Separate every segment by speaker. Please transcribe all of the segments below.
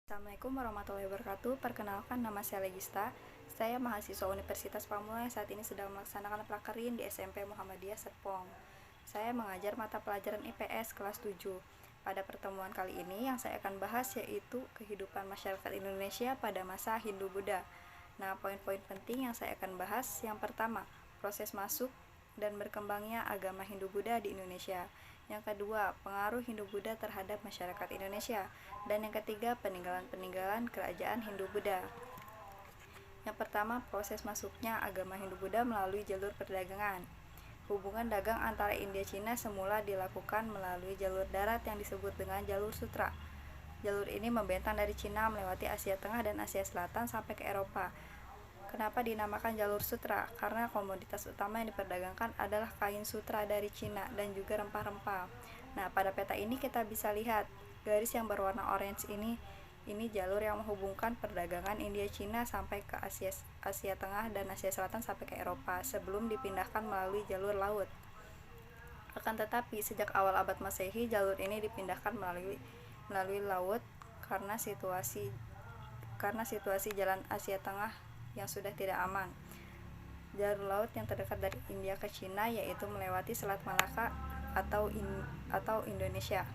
Speaker 1: Assalamualaikum warahmatullahi wabarakatuh. Perkenalkan, nama saya Legista. Saya mahasiswa Universitas Pamulang yang saat ini sedang melaksanakan prakerin di SMP Muhammadiyah Serpong. Saya mengajar mata pelajaran IPS kelas 7. Pada pertemuan kali ini yang saya akan bahas yaitu kehidupan masyarakat Indonesia pada masa Hindu-Buddha. Nah, poin-poin penting yang saya akan bahas, yang pertama, proses masuk dan berkembangnya agama Hindu-Buddha di Indonesia. Yang kedua, pengaruh Hindu-Buddha terhadap masyarakat Indonesia. Dan yang ketiga, peninggalan-peninggalan kerajaan Hindu-Buddha. Yang pertama, proses masuknya agama Hindu-Buddha melalui jalur perdagangan. Hubungan dagang antara India-Cina semula dilakukan melalui jalur darat yang disebut dengan jalur sutra. Jalur ini membentang dari Cina melewati Asia Tengah dan Asia Selatan sampai ke Eropa. Kenapa dinamakan jalur sutra? Karena komoditas utama yang diperdagangkan adalah kain sutra dari Cina dan juga rempah-rempah. Nah, pada peta ini kita bisa lihat garis yang berwarna orange ini jalur yang menghubungkan perdagangan India-Cina sampai ke Asia Tengah dan Asia Selatan sampai ke Eropa sebelum dipindahkan melalui jalur laut. Akan tetapi sejak awal abad Masehi jalur ini dipindahkan melalui laut karena situasi jalan Asia Tengah yang sudah tidak aman. Jalur laut yang terdekat dari India ke Cina yaitu melewati Selat Malaka atau Indonesia.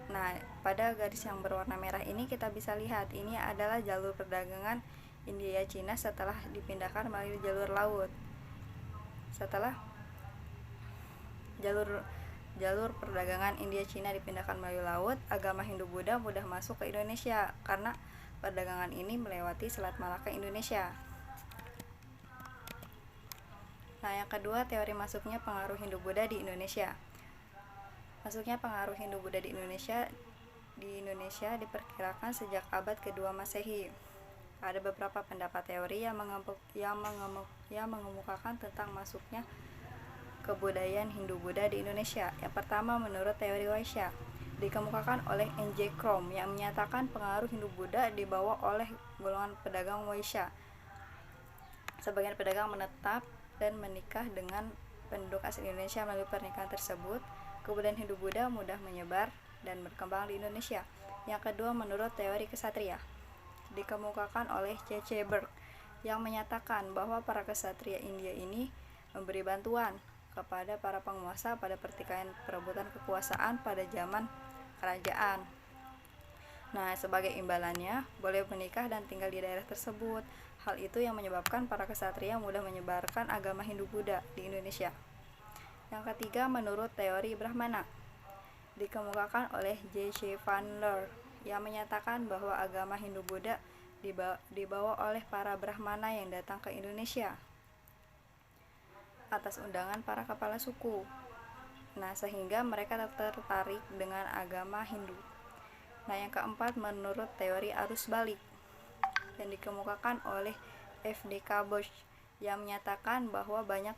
Speaker 1: Nah, pada garis yang berwarna merah ini kita bisa lihat ini adalah jalur perdagangan India-Cina setelah dipindahkan melalui jalur laut. Setelah jalur perdagangan India-Cina dipindahkan melalui laut, agama Hindu-Buddha mudah masuk ke Indonesia karena perdagangan ini melewati Selat Malaka Indonesia. Nah, yang kedua, teori masuknya pengaruh Hindu-Buddha di Indonesia. Masuknya pengaruh Hindu-Buddha di Indonesia diperkirakan sejak abad kedua Masehi. Ada beberapa pendapat teori yang mengemukakan tentang masuknya kebudayaan Hindu-Buddha di Indonesia. Yang pertama, menurut teori Waisya, dikemukakan oleh N.J. Crom yang menyatakan pengaruh Hindu-Buddha dibawa oleh golongan pedagang Waisya. Sebagian pedagang menetap dan menikah dengan penduduk asli Indonesia. Melalui pernikahan tersebut, kebudayaan Hindu-Buddha mudah menyebar dan berkembang di Indonesia. Yang kedua, menurut teori kesatria, dikemukakan oleh C.C. Burke yang menyatakan bahwa para kesatria India ini memberi bantuan kepada para penguasa pada pertikaian perebutan kekuasaan pada zaman kerajaan. Nah, sebagai imbalannya boleh menikah dan tinggal di daerah tersebut. Hal itu yang menyebabkan para kesatria mudah menyebarkan agama Hindu-Buddha di Indonesia. Yang ketiga, menurut teori Brahmana, dikemukakan oleh J.C. Chandler yang menyatakan bahwa agama Hindu-Buddha dibawa oleh para Brahmana yang datang ke Indonesia atas undangan para kepala suku. Nah, sehingga mereka tertarik dengan agama Hindu. Nah, yang keempat, menurut teori arus balik yang dikemukakan oleh F.D.K. Bush yang menyatakan bahwa banyak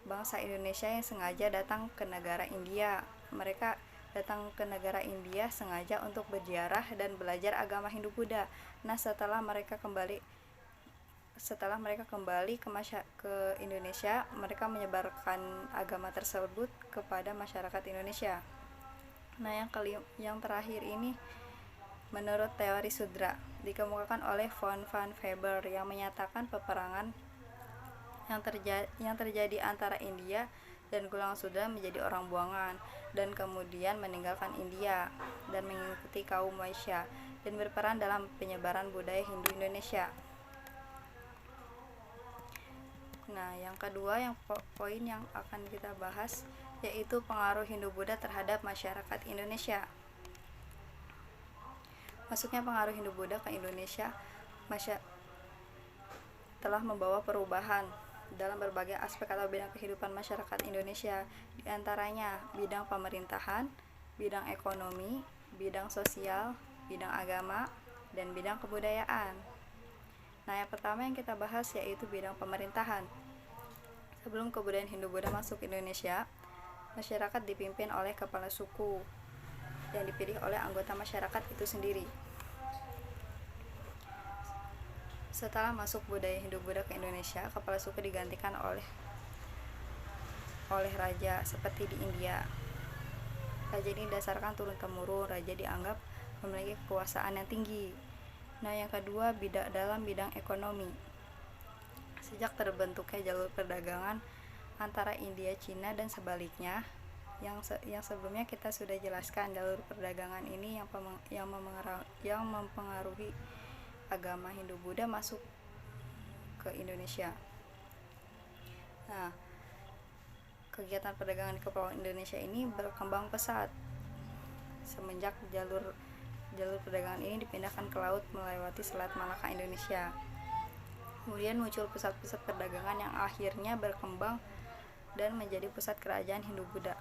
Speaker 1: bangsa Indonesia yang sengaja datang ke negara India. Mereka datang ke negara India sengaja untuk berziarah dan belajar agama Hindu-Buddha. Nah, setelah mereka kembali ke Indonesia, mereka menyebarkan agama tersebut kepada masyarakat Indonesia. Nah, yang terakhir ini menurut teori Sudra, dikemukakan oleh von Weber yang menyatakan peperangan yang terjadi antara India dan golongan Sudra menjadi orang buangan dan kemudian meninggalkan India dan mengikuti kaum Waisya dan berperan dalam penyebaran budaya Hindu Indonesia. Nah, yang kedua, poin yang akan kita bahas yaitu pengaruh Hindu-Buddha terhadap masyarakat Indonesia. Masuknya pengaruh Hindu-Buddha ke Indonesia telah membawa perubahan dalam berbagai aspek atau bidang kehidupan masyarakat Indonesia, di antaranya bidang pemerintahan, bidang ekonomi, bidang sosial, bidang agama, dan bidang kebudayaan. Nah, yang pertama yang kita bahas yaitu bidang pemerintahan. Sebelum kebudayaan Hindu-Buddha masuk ke Indonesia, masyarakat dipimpin oleh kepala suku yang dipilih oleh anggota masyarakat itu sendiri. Setelah masuk budaya Hindu-Buddha ke Indonesia, kepala suku digantikan oleh raja seperti di India. Raja ini didasarkan turun-temurun. Raja dianggap memiliki kekuasaan yang tinggi. Nah, yang kedua, dalam bidang ekonomi. Sejak terbentuknya jalur perdagangan antara India, Cina, dan sebaliknya, yang sebelumnya kita sudah jelaskan, jalur perdagangan ini yang mempengaruhi agama Hindu-Buddha masuk ke Indonesia. Nah, kegiatan perdagangan di Kepulauan Indonesia ini berkembang pesat semenjak jalur perdagangan ini dipindahkan ke laut melewati Selat Malaka Indonesia. Kemudian muncul pusat-pusat perdagangan yang akhirnya berkembang dan menjadi pusat kerajaan Hindu-Buddha.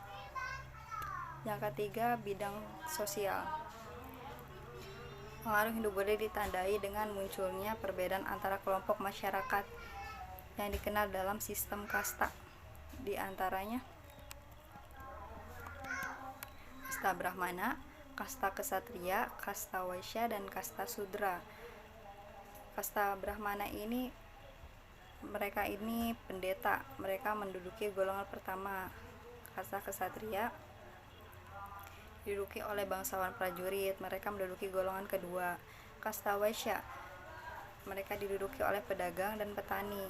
Speaker 1: Yang ketiga, bidang sosial. Pengaruh Hindu-Buddha ditandai dengan munculnya perbedaan antara kelompok masyarakat yang dikenal dalam sistem kasta. Di antaranya kasta Brahmana, kasta Ksatria, kasta Waisya, dan kasta Sudra. Kasta Brahmana ini mereka ini pendeta, mereka menduduki golongan pertama. Kasta Ksatria diduduki oleh bangsawan prajurit, mereka menduduki golongan kedua. Kasta Waisya mereka diduduki oleh pedagang dan petani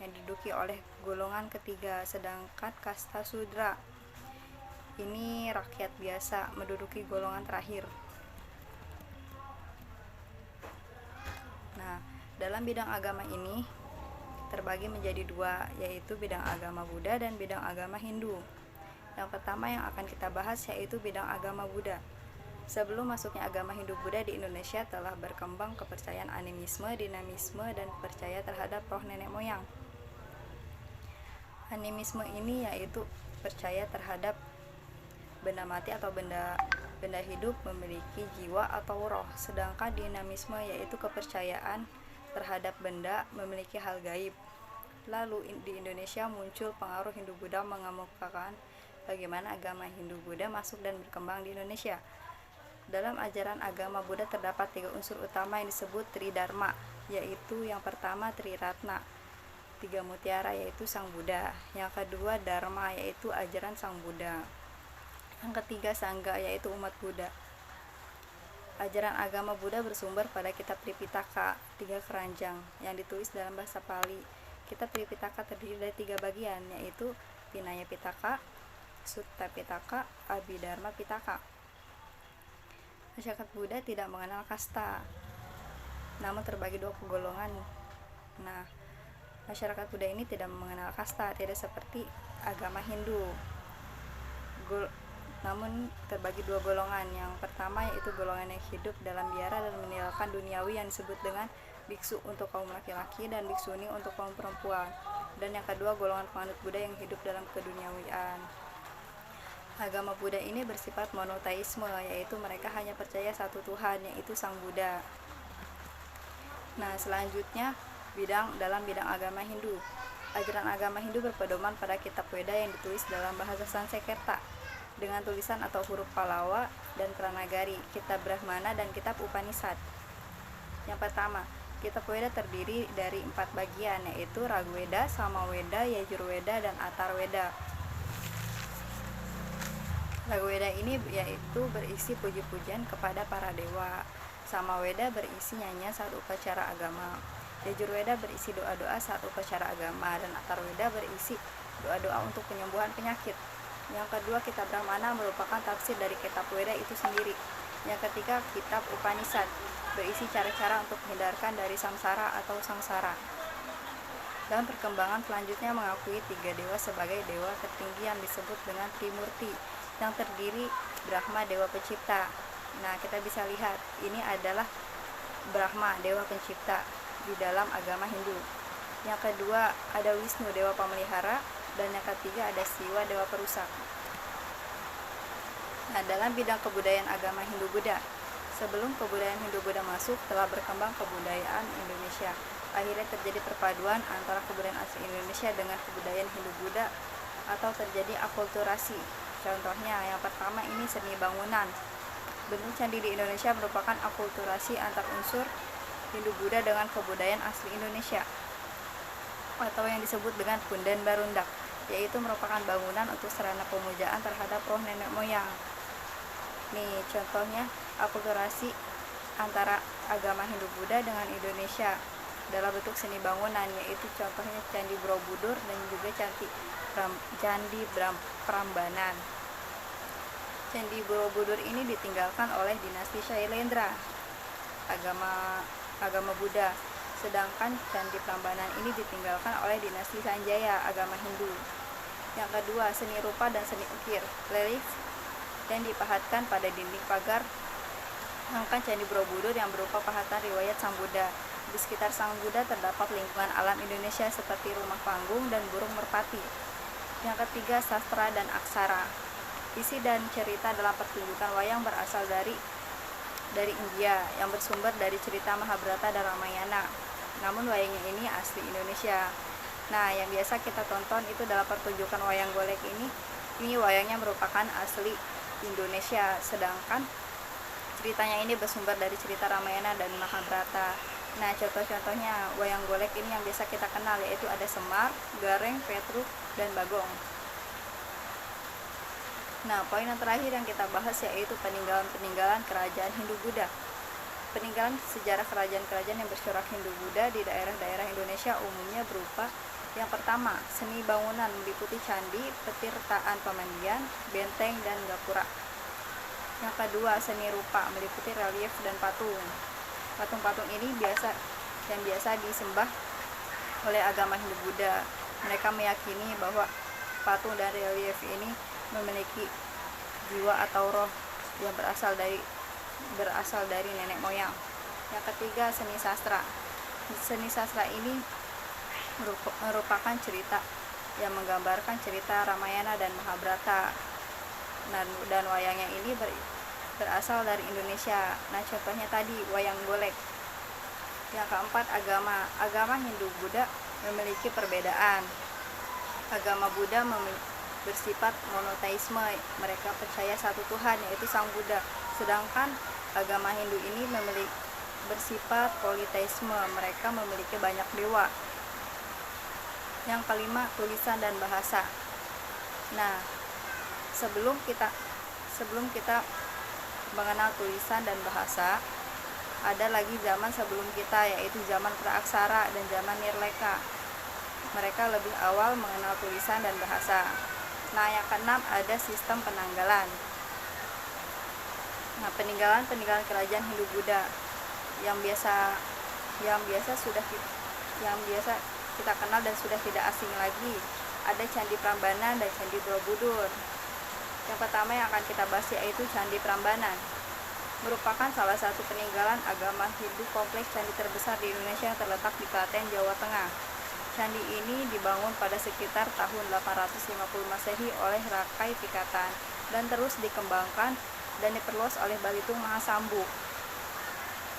Speaker 1: yang diduduki oleh golongan ketiga. Sedangkan kasta Sudra ini rakyat biasa menduduki golongan terakhir. Nah, dalam bidang agama ini terbagi menjadi dua, yaitu bidang agama Buddha dan bidang agama Hindu. Yang pertama yang akan kita bahas yaitu bidang agama Buddha. Sebelum masuknya agama Hindu-Buddha di Indonesia telah berkembang kepercayaan animisme, dinamisme, dan percaya terhadap roh nenek moyang. Animisme ini yaitu percaya terhadap benda mati atau benda hidup memiliki jiwa atau roh. Sedangkan dinamisme yaitu kepercayaan terhadap benda memiliki hal gaib. Lalu di Indonesia muncul pengaruh Hindu-Buddha mengemukakan bagaimana agama Hindu-Buddha masuk dan berkembang di Indonesia. Dalam ajaran agama Buddha terdapat 3 unsur utama yang disebut Tridharma, yaitu yang pertama Triratna, 3 mutiara yaitu Sang Buddha. Yang kedua Dharma, yaitu ajaran Sang Buddha. Yang ketiga Sangha, yaitu umat Buddha. Ajaran agama Buddha bersumber pada kitab Tripitaka, 3 keranjang yang ditulis dalam bahasa Pali. Kitab Tripitaka terdiri dari 3 bagian, yaitu Vinaya Pitaka, Sutta Pitaka, Abhidharma Pitaka. Masyarakat Buddha tidak mengenal kasta, namun terbagi 2 golongan. Nah, masyarakat Buddha ini tidak mengenal kasta, tidak seperti agama Hindu. Namun terbagi 2 golongan. Yang pertama yaitu golongan yang hidup dalam biara dan meninggalkan duniawi yang disebut dengan biksu untuk kaum laki-laki dan biksuni untuk kaum perempuan. Dan yang kedua golongan penganut Buddha yang hidup dalam keduniawian. Agama Buddha ini bersifat monoteisme, yaitu mereka hanya percaya satu Tuhan, yaitu Sang Buddha. Nah, selanjutnya dalam bidang agama Hindu. Ajaran agama Hindu berpedoman pada kitab Weda yang ditulis dalam bahasa Sanskerta dengan tulisan atau huruf Pallava dan Pranagari, kitab Brahmana, dan kitab Upanishad. Yang pertama, kitab Weda terdiri dari 4 bagian, yaitu Rigveda, Samaveda, Yajurveda, dan Atharvaveda. Rigveda ini yaitu berisi puji-pujian kepada para dewa. Samaveda berisi nyanyian saat upacara agama. Yajurveda berisi doa-doa saat upacara agama, dan Atharvaveda berisi doa-doa untuk penyembuhan penyakit. Yang kedua, kitab Brahmana merupakan tafsir dari kitab Weda itu sendiri. Yang ketiga, kitab Upanishad berisi cara-cara untuk menghindarkan dari samsara atau sangsara. Dalam perkembangan selanjutnya mengakui 3 dewa sebagai dewa tertinggi yang disebut dengan Trimurti, yang terdiri Brahma, dewa pencipta. Nah, kita bisa lihat ini adalah Brahma, dewa pencipta di dalam agama Hindu. Yang kedua ada Wisnu, dewa pemelihara, dan yang ketiga ada Siwa, dewa perusak. Nah, dalam bidang kebudayaan agama Hindu-Buddha, sebelum kebudayaan Hindu-Buddha masuk, telah berkembang kebudayaan Indonesia. Akhirnya terjadi perpaduan antara kebudayaan asli Indonesia dengan kebudayaan Hindu-Buddha atau terjadi akulturasi. Contohnya, yang pertama ini seni bangunan. Bentuk candi di Indonesia merupakan akulturasi antar unsur Hindu-Buddha dengan kebudayaan asli Indonesia, atau yang disebut dengan punden barundak, yaitu merupakan bangunan untuk sarana pemujaan terhadap roh nenek moyang. Nih contohnya akulturasi antara agama Hindu-Buddha dengan Indonesia dalam bentuk seni bangunan, yaitu contohnya Candi Borobudur dan juga Candi Prambanan. Candi Borobudur ini ditinggalkan oleh dinasti Shailendra, agama Buddha, sedangkan Candi Prambanan ini ditinggalkan oleh dinasti Sanjaya, agama Hindu. Yang kedua, seni rupa dan seni ukir, relief yang dipahatkan pada dinding pagar rangka Candi Borobudur yang berupa pahatan riwayat Sang Buddha. Di sekitar Sang Buddha terdapat lingkungan alam Indonesia seperti rumah panggung dan burung merpati. Yang ketiga, sastra dan aksara. Isi dan cerita dalam pertunjukan wayang berasal dari India yang bersumber dari cerita Mahabharata dan Ramayana. Namun wayangnya ini asli Indonesia. Nah, yang biasa kita tonton itu dalam pertunjukan wayang golek ini wayangnya merupakan asli Indonesia, sedangkan ceritanya ini bersumber dari cerita Ramayana dan Mahabharata. Nah, contoh-contohnya wayang golek ini yang biasa kita kenal yaitu ada Semar, Gareng, Petruk, dan Bagong. Nah, poin yang terakhir yang kita bahas yaitu peninggalan kerajaan Hindu-Buddha. Peninggalan sejarah kerajaan-kerajaan yang bercorak Hindu-Buddha di daerah-daerah Indonesia umumnya berupa: yang pertama, seni bangunan meliputi candi, petirtaan pemandian, benteng, dan gapura. Yang kedua, seni rupa meliputi relief dan patung. Patung-patung ini biasa disembah oleh agama Hindu-Buddha. Mereka meyakini bahwa patung dan relief ini memiliki jiwa atau roh yang berasal dari nenek moyang. Yang ketiga, seni sastra. Seni sastra ini merupakan cerita yang menggambarkan cerita Ramayana dan Mahabharata. Dan wayangnya ini berasal dari Indonesia. Nah, contohnya tadi wayang golek. Yang keempat, agama Hindu-Buddha memiliki perbedaan. Agama Buddha bersifat monoteisme, mereka percaya satu Tuhan yaitu Sang Buddha. Sedangkan agama Hindu ini bersifat politeisme, mereka memiliki banyak dewa. Yang kelima, tulisan dan bahasa. Nah, sebelum kita mengenal tulisan dan bahasa, ada lagi zaman sebelum kita, yaitu zaman praaksara dan zaman nirleka. Mereka lebih awal mengenal tulisan dan bahasa. Nah, yang keenam ada sistem penanggalan. Nah, peninggalan kerajaan Hindu-Buddha yang biasa kita kenal dan sudah tidak asing lagi, ada Candi Prambanan dan Candi Borobudur. Yang pertama yang akan kita bahas yaitu Candi Prambanan. Merupakan salah satu peninggalan agama Hindu kompleks candi terbesar di Indonesia yang terletak di Klaten, Jawa Tengah. Candi ini dibangun pada sekitar tahun 850 Masehi oleh Rakai Pikatan dan terus dikembangkan dan diperluas oleh Balitung Mahasambu.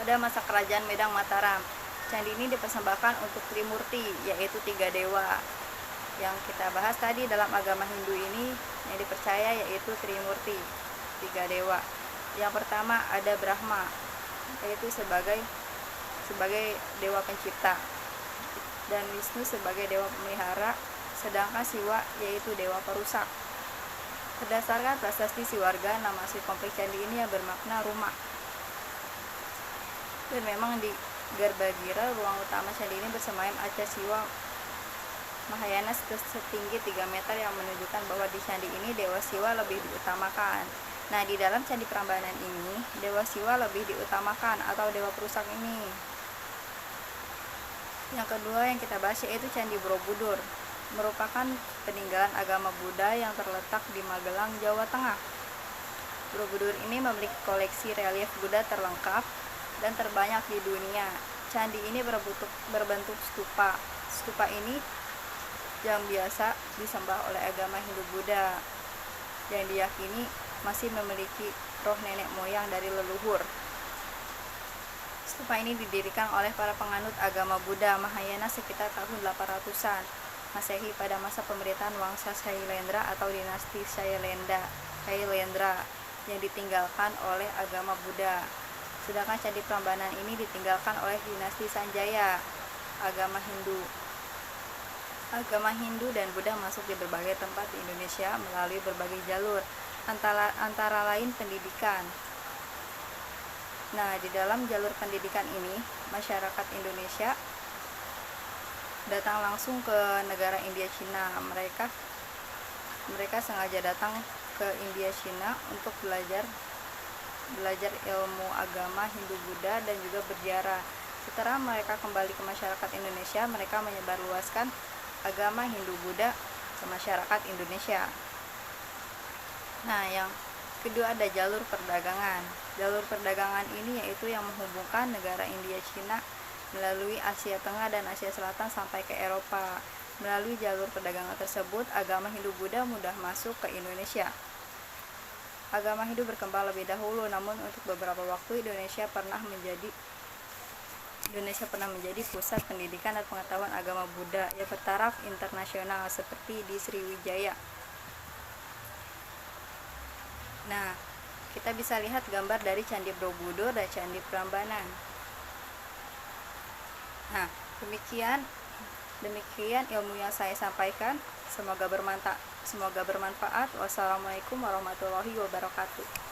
Speaker 1: Pada masa kerajaan Medang Mataram, candi ini dipersembahkan untuk Trimurti, yaitu 3 dewa. Yang kita bahas tadi dalam agama Hindu ini yang dipercaya yaitu Trimurti, 3 dewa. Yang pertama ada Brahma, yaitu sebagai dewa pencipta, dan Wisnu sebagai dewa pemelihara, sedangkan Siwa yaitu dewa perusak. Berdasarkan prasasti Siwarga, nama asli kompleks candi ini yang bermakna rumah. Dan memang di Garbhagira, ruang utama candi ini bersemayam Aca Siwa Mahayana setinggi 3 meter yang menunjukkan bahwa di candi ini Dewa Siwa lebih diutamakan. Nah, di dalam Candi Prambanan ini, Dewa Siwa lebih diutamakan atau Dewa Perusak ini. Yang kedua yang kita bahas yaitu Candi Borobudur. Merupakan peninggalan agama Buddha yang terletak di Magelang, Jawa Tengah. Borobudur ini memiliki koleksi relief Buddha terlengkap dan terbanyak di dunia. Candi ini berbentuk stupa. Stupa ini yang biasa disembah oleh agama Hindu-Buddha, yang diyakini masih memiliki roh nenek moyang dari leluhur. Stupa ini didirikan oleh para penganut agama Buddha Mahayana sekitar tahun 800-an Masehi pada masa pemerintahan Wangsa Shailendra atau dinasti Shailendra yang ditinggalkan oleh agama Buddha. Sedangkan Candi Prambanan ini ditinggalkan oleh dinasti Sanjaya, agama Hindu. Agama Hindu dan Buddha masuk di berbagai tempat di Indonesia melalui berbagai jalur. antara lain pendidikan. Nah, di dalam jalur pendidikan ini, masyarakat Indonesia datang langsung ke negara India Cina. Mereka sengaja datang ke India Cina untuk belajar ilmu agama Hindu Buddha dan juga berziarah. Setelah mereka kembali ke masyarakat Indonesia, mereka menyebarluaskan agama Hindu Buddha ke masyarakat Indonesia. Nah, yang kedua ada jalur perdagangan. Jalur perdagangan ini yaitu yang menghubungkan negara India Cina melalui Asia Tengah dan Asia Selatan sampai ke Eropa. Melalui jalur perdagangan tersebut, agama Hindu Buddha mudah masuk ke Indonesia. Agama Hindu berkembang lebih dahulu, namun untuk beberapa waktu Indonesia pernah menjadi pusat pendidikan dan pengetahuan agama Buddha yang bertaraf internasional seperti di Sriwijaya. Nah, kita bisa lihat gambar dari Candi Borobudur dan Candi Prambanan. Nah, demikian ilmu yang saya sampaikan. Semoga bermanfaat. Wassalamualaikum warahmatullahi wabarakatuh.